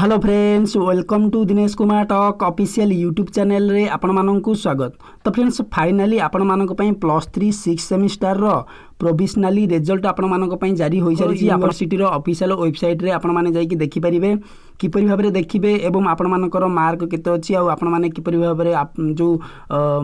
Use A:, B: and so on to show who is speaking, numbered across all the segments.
A: Hello friends, welcome to Dinesh Kumar talk official YouTube channel रे आपण माननकु स्वागत। तो फ्रेंड्स फाइनली आपण मानक पई +3 6 सेमिस्टर रो प्रोविजनली रिजल्ट आपण मानक पई जारी होई सारी यूनिवर्सिटी रो ऑफिशियल वेबसाइट रे आपण माने जाई कि देखि परिबे किपरि भाबरे देखिबे एवं आपण मानकर मार्क केते अछि आ आपण माने किपरि भाबरे जो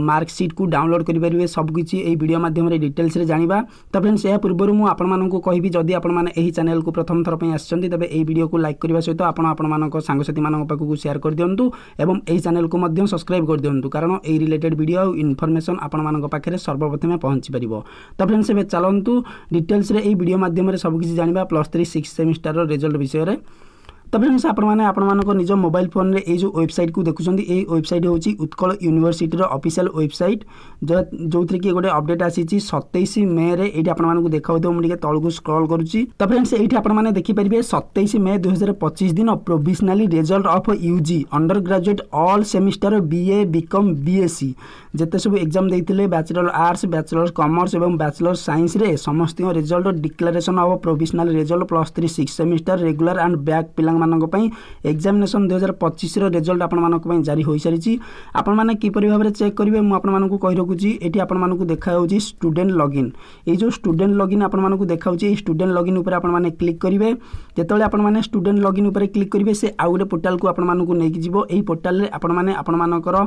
A: मार्क शीट को डाउनलोड करि परिबे सब किछि एई वीडियो माध्यम रे डिटेल्स रे जानिबा। तो फ्रेंड्स या पूर्वरु मु आपण माननकु कहिबी जदि आपण माने एही चैनल को प्रथम थर पई आछंती तबे एई वीडियो को लाइक करबा सहित आपण मानक सांगसाथी मानक पाखु शेयर कर दियंतु एवं एही चैनल को मध्यम सब्सक्राइब कर दियंतु कारण एई रिलेटेड वीडियो आ इन्फॉर्मेशन आपण मानक पाखरे सर्वप्रथमे पहुंची परिबो। तो फ्रेंड्स एबे चलंतु डिटेल्स रे एई वीडियो माध्यम रे सब किछि जानिबा +3 6 सेमिस्टर रो रिजल्ट विषय रे। तो फ्रेंड्स आपण निज मोबाइल फोन रे ये जो वेबसाइट को देखुं ये वेबसाइट हूँ उत्कल यूनिवर्सिटी ऑफिशियल वेबसाइट जो थी कि गोटे अपडेट आसी 27 मे रे ये आपको देखा मुझे तौक स्क्रॉल करुच्ची। तो फ्रेंड्स ये आपने देखिपारे 27 मे 2025 दिन provisionally result of UG under graduate all semester BA BCom BSc जिते सब एग्जाम देते बैचलर आर्ट्स बैचलर कॉमर्स और बैचलर साइंस रे समस्त result declaration of provisional result +3 6 semester regular and back पिला एग्जामिनेशन 2025 रिजल्ट आपण जारी हो सारी। आपण मैंने किपरि भाव चेक करेंगे मुझे कही रखुची ये आपको देखा स्टूडेंट लॉगिन ये जो स्टूडेंट लॉगिन आपको देखा स्टूडेंट लॉगिन उपर आपने क्लिक करेंगे जिते आपने स्टूडेंट लॉगिन उपर क्लिक करेंगे से आउ गोटे पोर्टाल को आपको लेकिन जीव यही पोर्टाल रे आपणकर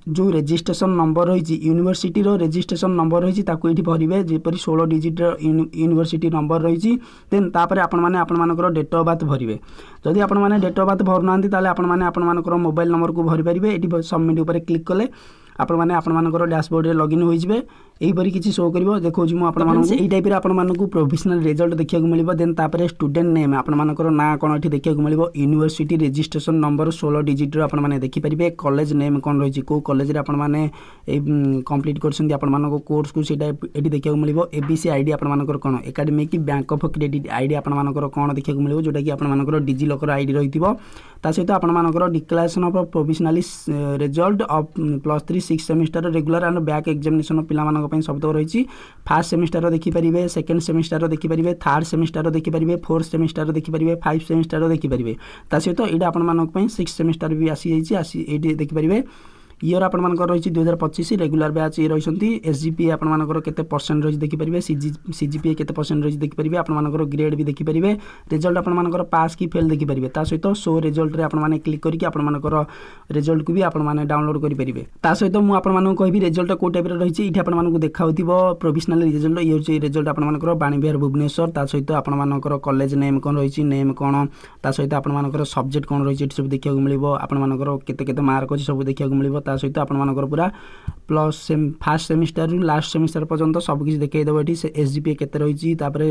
A: जो रजिस्ट्रेशन नंबर रही यूनिवर्सिटी रजिस्ट्रेशन नंबर रही ये भरवे जपरी 16 डिजिट यूनिवर्सिटी नंबर रही देन तापर आपणकर डेट ऑफ बर्थ भरवे जदि आपने डेट ऑफ बर्थ भरना आपणकर मोबाइल नंबर को भरी पारे ये सबमिट उपर क्लिक कले आपणकर डैशबोर्ड रे लॉगिन हो जिवे एहीपरी किसी शो करिवो देखो जी मु आपन एई टाइप रे आपन मानकु प्रोविजनल रिजल्ट देखिया को मिलिबो देन तापरे स्टूडेंट नेम आपन मानकर ना कोन एठी देखिया को मिलिबो यूनिवर्सिटी रजिस्ट्रेशन नंबर 16 डिजिट रो आपन माने देखि परिबे कॉलेज नेम कोन रहिछि को कॉलेज रे आपन माने कंप्लीट करछन्ती आपन मानको कोर्स को सेटा एठी देखिया को मिलिबो एबीसी आईडी आपन मानकर कोन academic bank of credit ID आपन मानकर कोन देखिया को मिलिबो जोटा कि आपन मानकर डिजी लॉकर आईडी रहितिबो ता सहित आपन मानकर declaration of provisionally result of +3 6 semester regular and back examination पिला मानक पई सब तो रही फर्स्ट सेमिस्टर देखिपारे सेकेंड सेमिस्टर देखिपारे थर्ड सेमिस्टर देखिपारे फोर्थ सेमिस्टर देखिपारे 5 सेमिस्टर देखिपारे ता सहित एटा आपन मानक पई 6 सेमिस्टर भी आसी जाइए एटी देखिपारे ईयर आपण मानकर रही 2025 रेगुलर बैच ये रही एसजीपीए आपण मानकर केते परसेंट रही देखिपारे सीजीपीए केते परसेंट रही देखिपारे आपण मानकर ग्रेड भी देखिपारे रिजल्ट आपण मानकर पास की फेल देखिपारे ता सहित शो रिजल्ट रे आपण माने क्लिक करके आपण मानकर रिजल्ट को भी आपण माने डाउनलोड करि परिबे ता सहित मु आपण मानक कहबी रिजल्ट को टाइप रे रही इठी आपण मानक देखाउतिबो प्रोविजनल रिजल्ट ये होची रिजल्ट आपण मानकर बाणी बिहार भुवनेश्वर ता सहित आपण मानकर कॉलेज नेम कोन रही नेम कोन ता सहित आपण मानकर सब्जेक्ट कोन रही सब देखिया को मिलिबो आपण मानकर केते केते मार्क अछि सब देखिया को मिलिबो ता सहित आपण मानकर पूरा प्लस फर्स्ट सेमिस्टर रु लास्ट सेमिस्टर पर्यंत सब किछि देखै देबो एठी एसजीपीए केते रही तापरे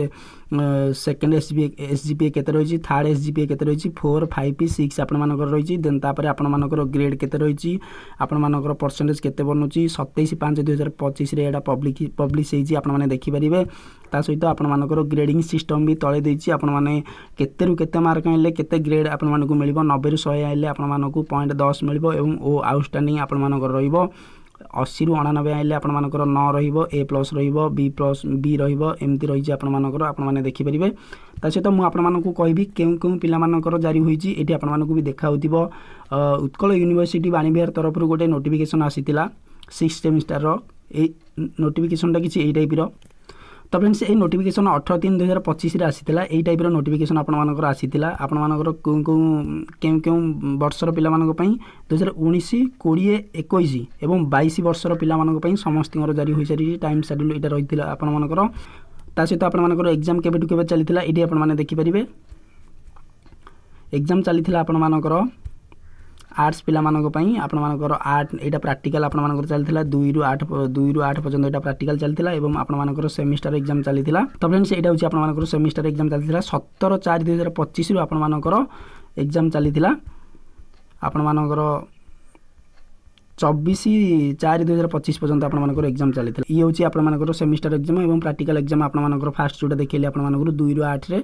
A: सेकंड एसजीपीए केते रही थर्ड एसजीपीए केते रही 4 5 6 आपण मानकर रही देन तापरे आपण मानकर ग्रेड केते रही आपण मानकर परसेंटेज केते बनुची 27/5/2025 रे एडा पब्लिश हेची आपण माने देखि परिबे ता सहित आपण मानकर ग्रेडिंग सिस्टम भी तळे देछि आपण माने केते रु केते मार्क आइले केते ग्रेड आपण मानकु मिलिबो 90 रु 100 आइले आपण मानकु 0.10 मिलिबो एवं ओ आउटस्टैंडिंग आपण मानकर रहिबो 80 रु 99 आइले आपण मानकर 9 रहिबो ए प्लस रहिबो बी रहिबो एमती रहिछि आपण मानकर आपण माने देखि परिबे ता सहित मु आपण मानकु कहबी केउ केउ पिला मानकर जारी होईछि एठी आपण मानकु भी देखाउतिबो उत्कल यूनिवर्सिटी बाणी बिहार तरफ रु गोटे नोटिफिकेशन आसीतिला 6 सेमिस्टर रो ए नोटिफिकेशनटा किछि एई टाइप रो। तो फ्रेंड्स ये नोटिफिकेशन 18/3/2025 रे आसीतिला एई टाइप रो नोटिफिकेशन आपण मानकर आसीतिला आपण मानकर केउ वर्षर पिला मानक पई 2019 20 21 एवं 22 वर्षर पिला मानक पई समस्तଙ୍କର जारी होई सारी टाइम शेड्यूल एटा रहितिला आपण मानकर ता सहित आपण मानकर एग्जाम केबेटु केबे चलितिला एटी आपण माने देखि परिबे एग्जाम चलितिला आपण मानकर आर्ट्स पिला मानक पई आपण मानकर आर्ट एटा प्रैक्टिकल आपण मानकर चलथिला 2 रु 8 पर्यंत एटा प्रैक्टिकल चलथिला एवं आपण मानकर सेमिस्टर एग्जाम चलथिला। तो फ्रेंड्स एटा होची आपण मानकर सेमिस्टर एग्जाम चलथिला 17/4/2025 रु आपण मानकर एग्जाम चलथिला आपण मानकर 24/4/2025 पर्यंत आपण मानकर एग्जाम चलथिला ई होची आपण मानकर सेमिस्टर एग्जाम एवं प्रैक्टिकल एग्जाम आपण मानकर फास्ट जोटा देखैले आपण मानकर 2 रु 8 रे।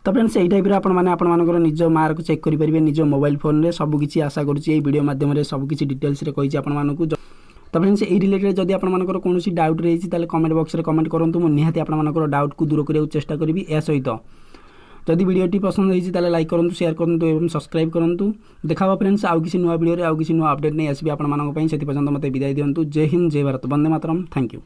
A: तो फ्रेंड्स यही टाइप आपंकर निज मार्क चेक करेंगे निज मोबाइल फोन में सबकि आशा करुँच वीडियो मध्यम सबकि डिटेल्स कही आपको। तो फ्रेंड्स यही रिलेटेड जदि आपंकर कौन डाउट रही कमेंट बॉक्स में कमेंट करूँ मुझे निहाती आपंकर डाउट को दूर करने चेष्टा करी। या सहित जदि वीडियोटी पसंद होइछि ताले लाइक करंतु, शेयर करंतु एवं सब्सक्राइब करंतु। देखा फ्रेंड्स आउ किसी नुआ वीडियो रे आउ किसी नुआ अपडेट नहीं आसीबे आपण मानक पई। सेति पर्यंत मते विदाय दियंतु। जय हिंद, जय भारत, वंदे मातरम। Thank you.